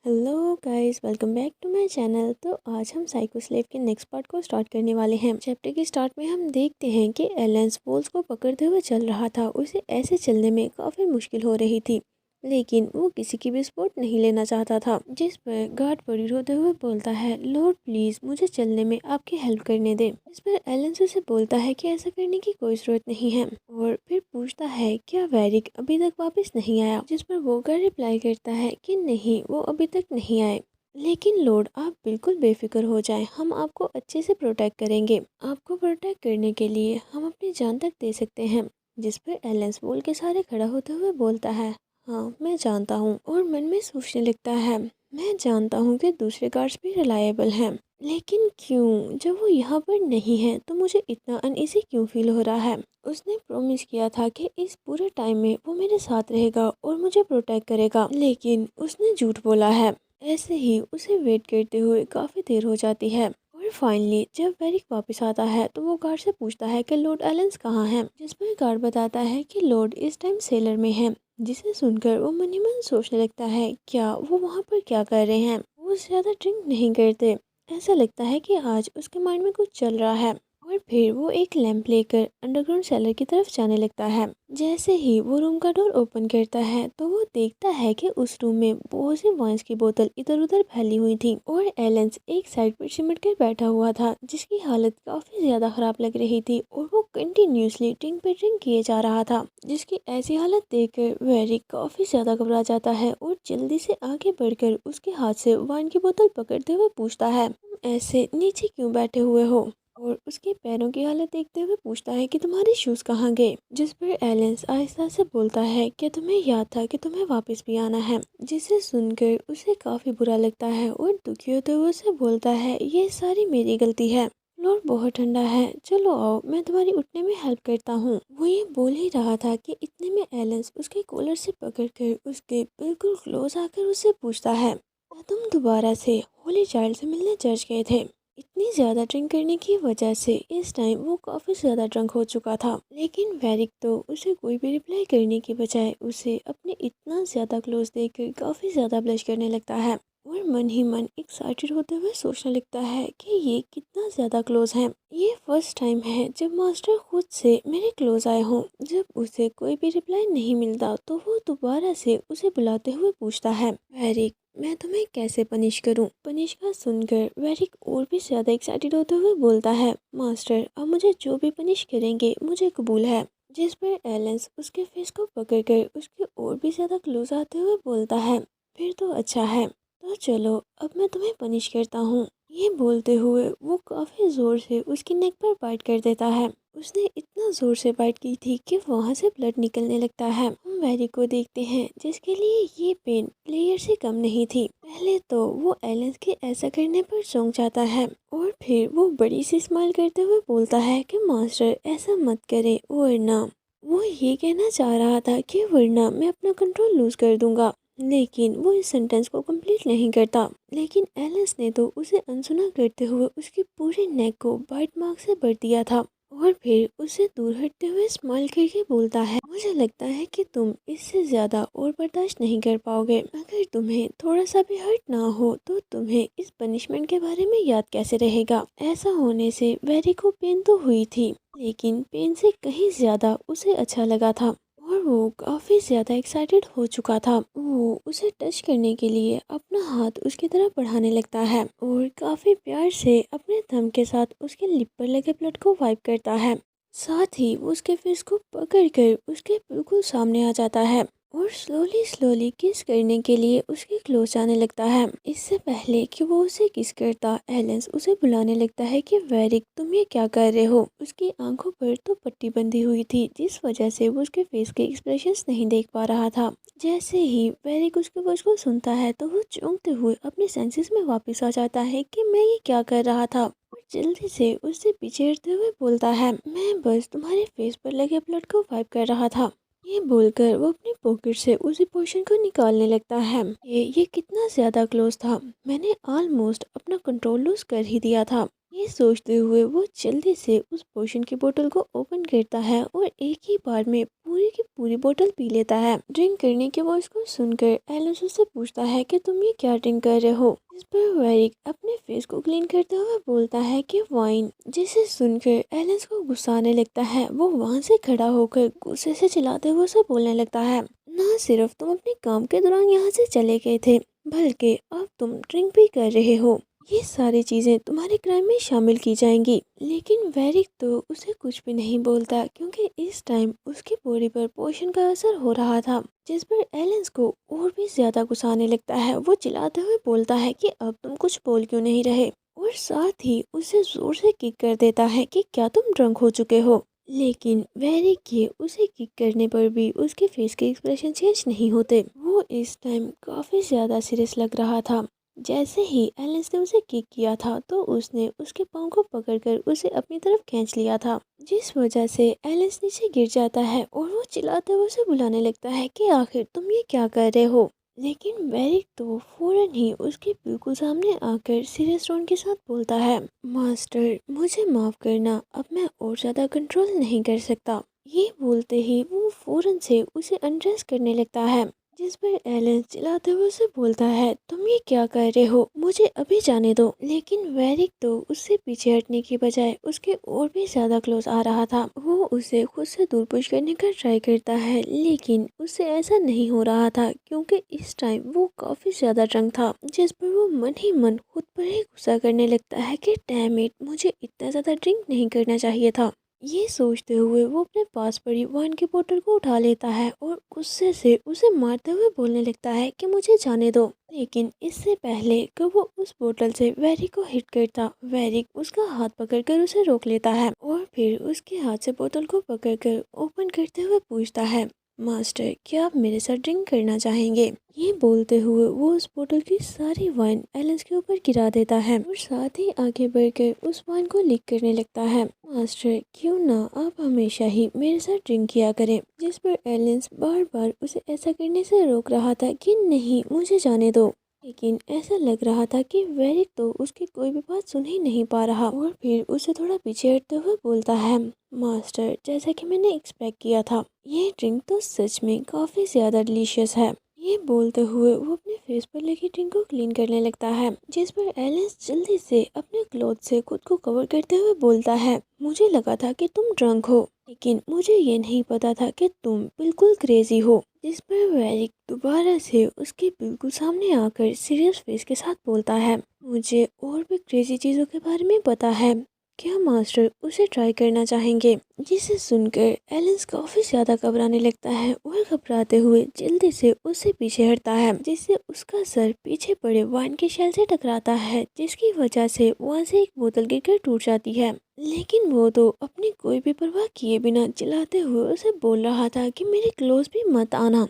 Hello guys, welcome back to my channel. तो आज हम साइको स्लेव के नेक्स्ट पार्ट को स्टार्ट करने वाले हैं। चैप्टर के स्टार्ट में हम देखते हैं कि एलन वोल्स को पकड़ते हुए चल रहा था। उसे ऐसे चलने में काफ़ी मुश्किल हो रही थी, लेकिन वो किसी की भी सपोर्ट नहीं लेना चाहता था। जिस पर गार्ड बड़ी रोते हुए बोलता है, लॉर्ड प्लीज़ मुझे चलने में आपकी हेल्प करने दें। इस पर एलन उसे बोलता है कि ऐसा करने की कोई ज़रूरत नहीं है, और फिर पूछता है क्या वेरिक अभी तक वापस नहीं आया। जिस पर वो गार्ड रिप्लाई करता है कि नहीं, वो अभी तक नहीं आए। लेकिन लॉर्ड, आप बिल्कुल बेफिक्र हो जाएं, हम आपको अच्छे से प्रोटेक्ट करेंगे। आपको प्रोटेक्ट करने के लिए हम अपनी जान तक दे सकते हैं। जिस पर एलन वोल के सारे खड़ा होते हुए बोलता है, हाँ मैं जानता हूँ। और मन में सोचने लगता है, मैं जानता हूँ कि दूसरे गार्ड्स भी रिलायबल हैं, लेकिन क्यों जब वो यहाँ पर नहीं है तो मुझे इतना अनईजी क्यों फील हो रहा है। उसने प्रॉमिस किया था कि इस पूरे टाइम में वो मेरे साथ रहेगा और मुझे प्रोटेक्ट करेगा, लेकिन उसने झूठ बोला है। ऐसे ही उसे वेट करते हुए काफ़ी देर हो जाती है। और फाइनली जब वेरिक वापस आता है तो वो गार्ड से पूछता है कि लॉर्ड एलेंस कहाँ हैं। जिस पर गार्ड बताता है कि लॉर्ड इस टाइम सेलर में है। जिसे सुनकर वो मन ही मन सोचने लगता है, क्या वो वहाँ पर क्या कर रहे हैं। वो ज़्यादा ड्रिंक नहीं करते, ऐसा लगता है कि आज उसके माइंड में कुछ चल रहा है। और फिर वो एक लैंप लेकर अंडरग्राउंड सेलर की तरफ जाने लगता है। जैसे ही वो रूम का डोर ओपन करता है तो वो देखता है कि उस रूम में बहुत सी वाइन्स की बोतल इधर उधर फैली हुई थी, और एलेंस एक साइड पर सिमट कर बैठा हुआ था, जिसकी हालत काफी ज्यादा खराब लग रही थी। और वो कंटिन्यूसली ड्रिंक पे ड्रिंक किए जा रहा था। जिसकी ऐसी हालत देखकर वेरिक काफी ज्यादा घबरा जाता है और जल्दी से आगे बढ़कर उसके हाथ से वाइन की बोतल पकड़ते हुए पूछता है, तुम ऐसे नीचे क्यों बैठे हुए हो। और उसके पैरों की हालत देखते हुए पूछता है कि तुम्हारे शूज कहाँ गए। जिस पर एलेंस आहिस्ता से बोलता है कि तुम्हें याद था कि तुम्हें वापस भी आना है। जिसे सुनकर उसे काफी बुरा लगता है और दुखी होते हुए उसे बोलता है, ये सारी मेरी गलती है। फ्लोर बहुत ठंडा है, चलो आओ मैं तुम्हारी उठने में हेल्प करता हूँ। वो ये बोल ही रहा था कि इतने में एलेंस उसके कॉलर से पकड़कर उसके बिल्कुल क्लोज आकर उससे पूछता है, क्या तुम दोबारा से होली चाइल्ड से मिलने चर्च गए थे। इतनी ज़्यादा ड्रिंक करने की वजह से इस टाइम वो काफ़ी ज़्यादा ड्रंक हो चुका था। लेकिन वेरिक तो उसे कोई भी रिप्लाई करने की बजाय उसे अपने इतना ज़्यादा क्लोज देखकर काफ़ी ज़्यादा ब्लश करने लगता है। और मन ही मन एक्साइटेड होते हुए सोचने लगता है कि ये कितना ज़्यादा क्लोज है। ये फर्स्ट टाइम है जब मास्टर खुद से मेरे क्लोज आए हों। जब उसे कोई भी रिप्लाई नहीं मिलता तो वो दोबारा से उसे बुलाते हुए पूछता है, वेरिक मैं तुम्हें कैसे पनिश करूं। पनिश का सुनकर वेरिक और भी ज्यादा एक्साइटेड होते हुए बोलता है, मास्टर आप मुझे जो भी पनिश करेंगे मुझे कबूल है। जिस पर एलेंस उसके फेस को पकड़कर उसके और भी ज्यादा क्लोज आते हुए बोलता है, फिर तो अच्छा है, तो चलो अब मैं तुम्हें पनिश करता हूँ। ये बोलते हुए वो काफी जोर से उसकी नेक पर बाइट कर देता है। उसने इतना जोर से बाइट की थी कि वहाँ से ब्लड निकलने लगता है। हम वेरी को देखते हैं जिसके लिए ये पेन प्लेयर से कम नहीं थी। पहले तो वो एलेंस के ऐसा करने पर चौंक जाता है, और फिर वो बड़ी सी स्माइल करते हुए बोलता है कि मास्टर ऐसा मत करें, वरना वो ये कहना चाह रहा था कि वरना मैं अपना कंट्रोल लूज कर दूंगा, लेकिन वो इस सेंटेंस को कंप्लीट नहीं करता। लेकिन एलिस ने तो उसे अनसुना करते हुए उसकी पूरी नेक को बाइट मार्क से भर दिया था। और फिर उसे दूर हटते हुए स्माइल करके बोलता है, मुझे लगता है कि तुम इससे ज्यादा और बर्दाश्त नहीं कर पाओगे। अगर तुम्हें थोड़ा सा भी हर्ट ना हो तो तुम्हें इस पनिशमेंट के बारे में याद कैसे रहेगा। ऐसा होने से वेरी को पेन तो हुई थी, लेकिन पेन से कहीं ज्यादा उसे अच्छा लगा था। और वो काफ़ी ज़्यादा एक्साइटेड हो चुका था। वो उसे टच करने के लिए अपना हाथ उसकी तरफ बढ़ाने लगता है और काफ़ी प्यार से अपने थंब के साथ उसके लिप पर लगे ब्लड को वाइप करता है। साथ ही वो उसके फेस को पकड़कर उसके बिल्कुल सामने आ जाता है और स्लोली स्लोली किस करने के लिए उसके क्लोज आने लगता है। इससे पहले कि वो उसे किस करता, एलेंस उसे बुलाने लगता है कि वेरिक तुम ये क्या कर रहे हो। उसकी आंखों पर तो पट्टी बंधी हुई थी, जिस वजह से वो उसके फेस के एक्सप्रेशंस नहीं देख पा रहा था। जैसे ही वेरिक उसके वर्ड्स को सुनता है तो वो चौंकते हुए अपने सेंसेस में वापस आ जाता है कि मैं ये क्या कर रहा था। और जल्दी से उससे पीछे हटते हुए बोलता है, मैं बस तुम्हारे फेस पर लगे ब्लड को वाइप कर रहा था। ये बोलकर वो अपनी पॉकेट से उसी पोर्शन को निकालने लगता है। ये कितना ज्यादा क्लोज था, मैंने ऑलमोस्ट अपना कंट्रोल लूज कर ही दिया था। ये सोचते हुए वो जल्दी से उस पोशन की बोतल को ओपन करता है और एक ही बार में पूरी की पूरी बोतल पी लेता है। ड्रिंक करने की वॉइस को सुनकर एलेंस उससे पूछता है कि तुम ये क्या ड्रिंक कर रहे हो। इस पर वेरिक अपने फेस को क्लीन करते हुए बोलता है कि वाइन, जिसे सुनकर एलेंस को गुस्सा आने लगता है। वो वहाँ से खड़ा होकर गुस्से से चिल्लाते हुए उसे बोलने लगता है, ना सिर्फ तुम अपने काम के दौरान यहाँ से चले गए थे, बल्कि अब तुम ड्रिंक भी कर रहे हो। ये सारी चीजें तुम्हारे क्राइम में शामिल की जाएंगी। लेकिन वेरिक तो उसे कुछ भी नहीं बोलता, क्योंकि इस टाइम उसकी बॉडी पर पोशन का असर हो रहा था, जिस पर एलेंस को और भी ज्यादा गुस्सा आने लगता है। वो चिल्लाते हुए बोलता है कि अब तुम कुछ बोल क्यों नहीं रहे, और साथ ही उसे जोर से किक कर देता है कि क्या तुम ड्रंक हो चुके हो। लेकिन वेरिक के उसे किक करने पर भी उसके फेस के एक्सप्रेशन चेंज नहीं होते। वो इस टाइम काफी ज्यादा सीरियस लग रहा था। जैसे ही एलिस ने उसे किक किया था तो उसने उसके पाँव को पकड़कर उसे अपनी तरफ खींच लिया था, जिस वजह से एलिस नीचे गिर जाता है और वो चिल्लाते हुए उसे बुलाने लगता है कि आखिर तुम ये क्या कर रहे हो। लेकिन वेरिक तो फौरन ही उसके बिल्कुल सामने आकर सीरियस टोन के साथ बोलता है, मास्टर मुझे माफ करना, अब मैं और ज्यादा कंट्रोल नहीं कर सकता। ये बोलते ही वो फौरन से उसे अनड्रेस करने लगता है, जिस पर एलन चिल्लाते हुए उसे बोलता है, तुम ये क्या कर रहे हो, मुझे अभी जाने दो। लेकिन वेरिक तो उससे पीछे हटने की बजाय उसके और भी ज्यादा क्लोज आ रहा था। वो उसे खुद से दूर पुश करने का ट्राई करता है, लेकिन उससे ऐसा नहीं हो रहा था, क्योंकि इस टाइम वो काफी ज्यादा ड्रंक था, जिस पर वो मन ही मन खुद पर ही गुस्सा करने लगता है कि डैम इट, मुझे इतना ज्यादा ड्रिंक नहीं करना चाहिए था। ये सोचते हुए वो अपने पास पड़ी वाइन की बोतल को उठा लेता है और गुस्से से उसे मारते हुए बोलने लगता है कि मुझे जाने दो। लेकिन इससे पहले कि वो उस बोतल से वेरिक को हिट करता, वेरिक उसका हाथ पकड़कर उसे रोक लेता है और फिर उसके हाथ से बोतल को पकड़कर ओपन करते हुए पूछता है, मास्टर क्या आप मेरे साथ ड्रिंक करना चाहेंगे। ये बोलते हुए वो उस बोतल की सारी वाइन एलेंस के ऊपर गिरा देता है और साथ ही आगे बढ़कर उस वाइन को लीक करने लगता है। मास्टर क्यों ना आप हमेशा ही मेरे साथ ड्रिंक किया करें, जिस पर एलेंस बार बार उसे ऐसा करने से रोक रहा था कि नहीं मुझे जाने दो। लेकिन ऐसा लग रहा था कि वेरिक तो उसकी कोई भी बात सुन ही नहीं पा रहा और फिर उसे थोड़ा पीछे हटते हुए बोलता है, मास्टर जैसा कि मैंने एक्सपेक्ट किया था, ये ड्रिंक तो सच में काफ़ी ज़्यादा डिलीशियस है। ये बोलते हुए वो अपने फेस पर लगी ड्रिंक को क्लीन करने लगता है, जिस पर एलेंस जल्दी से अपने क्लॉथ से खुद को कवर करते हुए बोलता है, मुझे लगा था कि तुम ड्रंक हो, लेकिन मुझे ये नहीं पता था कि तुम बिल्कुल क्रेजी हो। जिस पर वेरिक दोबारा से उसके बिल्कुल सामने आकर सीरियस फेस के साथ बोलता है, मुझे और भी क्रेजी चीज़ों के बारे में पता है, क्या मास्टर उसे ट्राई करना चाहेंगे। जिसे सुनकर एलेंस काफी ज्यादा घबराने लगता है और घबराते हुए जल्दी से उससे पीछे हटता है, जिससे उसका सर पीछे पड़े वाइन के शेल से टकराता है, जिसकी वजह से वहां से एक बोतल गिरकर टूट जाती है। लेकिन वो तो अपनी कोई भी परवाह किए बिना चिल्लाते हुए उसे बोल रहा था कि मेरे क्लोज भी मत आना।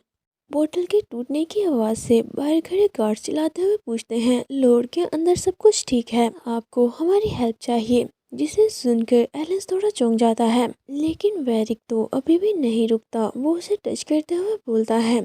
बोतल के टूटने की आवाज़ से बाहर खड़े गार्ड चिल्लाते हुए पूछते हैं, लॉर्ड के अंदर सब कुछ ठीक है, आपको हमारी हेल्प चाहिए। जिसे सुनकर एलेंस थोड़ा चौंक जाता है, लेकिन वेरिक तो अभी भी नहीं रुकता। वो उसे टच करते हुए बोलता है,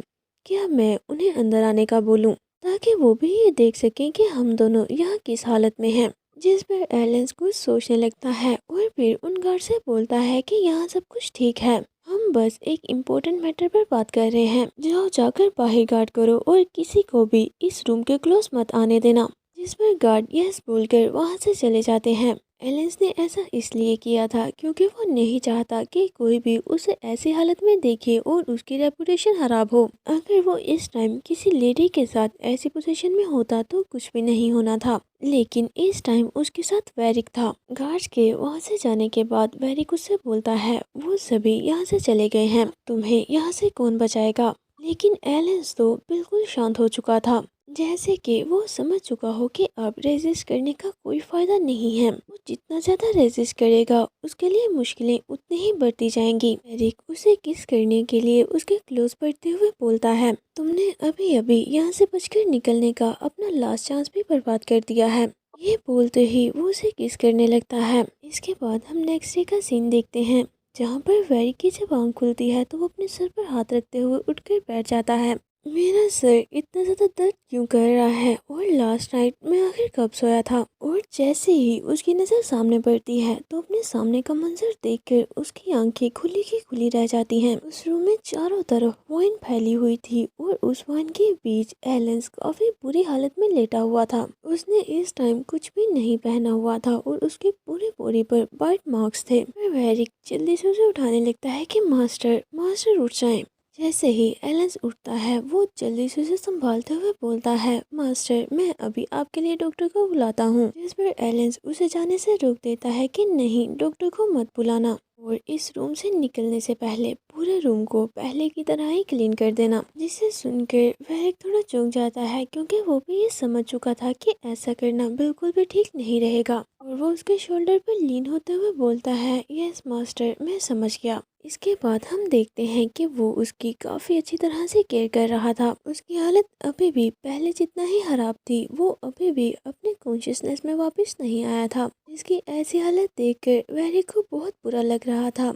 क्या मैं उन्हें अंदर आने का बोलूं, ताकि वो भी ये देख सकें कि हम दोनों यहाँ किस हालत में हैं। जिस पर एलेंस कुछ सोचने लगता है और फिर उन गार्ड से बोलता है कि यहाँ सब कुछ ठीक है, हम बस एक इम्पोर्टेंट मैटर पर बात कर रहे हैं, जाओ जाकर बाहर गार्ड करो और किसी को भी इस रूम के क्लोज मत आने देना। जिस पर गार्ड यस बोलकर वहां से चले जाते हैं। एलेंस ने ऐसा इसलिए किया था क्योंकि वो नहीं चाहता कि कोई भी उसे ऐसी हालत में देखे और उसकी रेपुटेशन खराब हो। अगर वो इस टाइम किसी लेडी के साथ ऐसी पोजीशन में होता तो कुछ भी नहीं होना था, लेकिन इस टाइम उसके साथ वेरिक था। गार्ड्स के वहां से जाने के बाद वेरिक उससे बोलता है, वो सभी यहाँ से चले गए हैं, तुम्हें यहाँ से कौन बचाएगा। लेकिन एलेंस तो बिल्कुल शांत हो चुका था, जैसे कि वो समझ चुका हो कि अब रेजिस्ट करने का कोई फायदा नहीं है। वो जितना ज्यादा रेजिस्ट करेगा उसके लिए मुश्किलें उतनी ही बढ़ती जाएंगी। एरिक उसे किस करने के लिए उसके क्लोज पड़ते हुए बोलता है, तुमने अभी अभी यहाँ से बचकर निकलने का अपना लास्ट चांस भी बर्बाद कर दिया है। ये बोलते ही वो उसे किस करने लगता है। इसके बाद हम नेक्स्ट डे का सीन देखते हैं, जहाँ पर वेरिक की जब आँख खुलती है तो वो अपने सर पर हाथ रखते हुए उठकर बैठ जाता है। मेरा सर इतना ज़्यादा दर्द क्यों कर रहा है और लास्ट नाइट मैं आखिर कब सोया था। और जैसे ही उसकी नज़र सामने पड़ती है तो अपने सामने का मंजर देखकर उसकी आंखें खुली की खुली रह जाती हैं। उस रूम में चारों तरफ वाइन फैली हुई थी और उस वाइन के बीच एलेंस काफ़ी बुरी हालत में लेटा हुआ था। उसने इस टाइम कुछ भी नहीं पहना हुआ था और उसके पूरे बॉडी पर बाइट मार्क्स थे। वेरिक जल्दी से उसे उठाने लगता है कि मास्टर मास्टर उठ जाएं। जैसे ही एलेंस उठता है वो जल्दी से उसे संभालते हुए बोलता है, मास्टर मैं अभी आपके लिए डॉक्टर को बुलाता हूँ। जिस पर एलेंस उसे जाने से रोक देता है कि नहीं, डॉक्टर को मत बुलाना और इस रूम से निकलने से पहले पूरे रूम को पहले की तरह ही क्लीन कर देना। जिसे सुनकर वह एक थोड़ा चौंक जाता है क्योंकि वो भी ये समझ चुका था कि ऐसा करना बिल्कुल भी ठीक नहीं रहेगा और वो उसके शोल्डर पर लीन होते हुए बोलता है, यस मास्टर मैं समझ गया। इसके बाद हम देखते हैं कि वो उसकी काफ़ी अच्छी तरह से केयर कर रहा था। उसकी हालत अभी भी पहले जितना ही खराब थी, वो अभी भी अपने कॉन्शियसनेस में वापस नहीं आया था। इसकी ऐसी हालत देखकर वेरी को बहुत बुरा लग रहा था।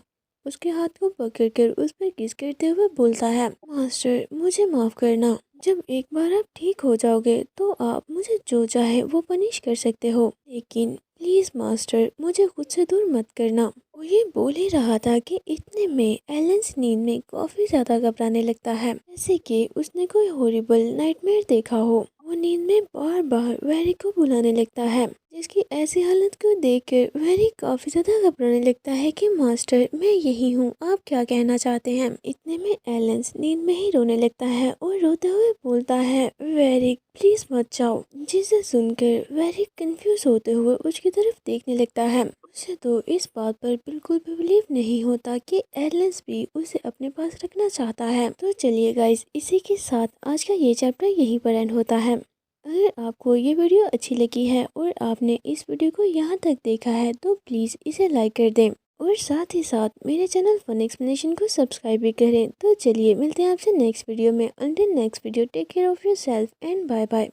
उसके हाथ को पकड़कर उस पर किस करते हुए बोलता है, मास्टर मुझे माफ़ करना। जब एक बार आप ठीक हो जाओगे तो आप मुझे जो चाहे वो पनिश कर सकते हो, लेकिन प्लीज़ मास्टर मुझे खुद से दूर मत करना। वो ये बोल ही रहा था कि इतने में एलेंस नींद में काफ़ी ज़्यादा घबराने लगता है, जैसे कि उसने कोई हॉरिबल नाइटमेयर देखा हो। वो नींद में बार बार वेरी को बुलाने लगता है, जिसकी ऐसी हालत को देखकर वेरी काफ़ी ज़्यादा घबराने लगता है कि मास्टर मैं यही हूँ, आप क्या कहना चाहते हैं। इतने में एलेंस नींद में ही रोने लगता है और रोते हुए बोलता है, वेरी प्लीज़ मत जाओ। जिसे सुनकर वेरी कंफ्यूज होते हुए उसकी तरफ देखने लगता है। उसे तो इस बात पर बिल्कुल भी बिलीव नहीं होता कि एलेंस भी उसे अपने पास रखना चाहता है। तो चलिए गाइस, इसी के साथ आज का ये चैप्टर यहीं पर एंड होता है। अगर आपको ये वीडियो अच्छी लगी है और आपने इस वीडियो को यहाँ तक देखा है तो प्लीज़ इसे लाइक कर दें और साथ ही साथ मेरे चैनल फन एक्सप्लेनेशन को सब्सक्राइब भी करें। तो चलिए मिलते हैं आपसे नेक्स्ट वीडियो में। Until next video, take care of yourself and bye bye.